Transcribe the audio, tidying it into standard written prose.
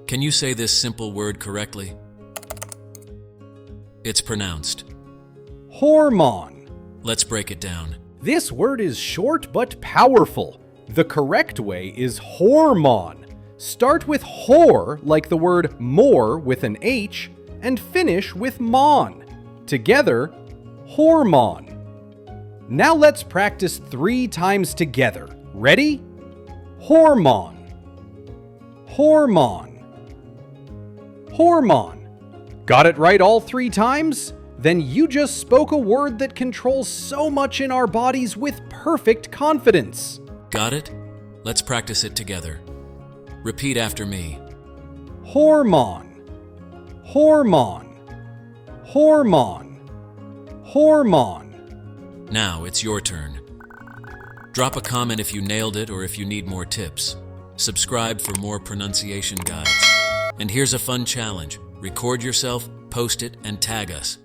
Can you say this simple word correctly? It's pronounced. Hormone. Let's break it down. This word is short but powerful. The correct way is hormone. Start with hor, like the word more with an H, and finish with mon. Together, hormone. Now let's practice 3 times together. Ready? Hormone. Hormone. Hormone. Got it right all 3 times? Then you just spoke a word that controls so much in our bodies with perfect confidence. Got it? Let's practice it together. Repeat after me. Hormone. Hormone. Hormone. Hormone. Now it's your turn. Drop a comment if you nailed it or if you need more tips. Subscribe for more pronunciation guides. And here's a fun challenge. Record yourself, post it, and tag us.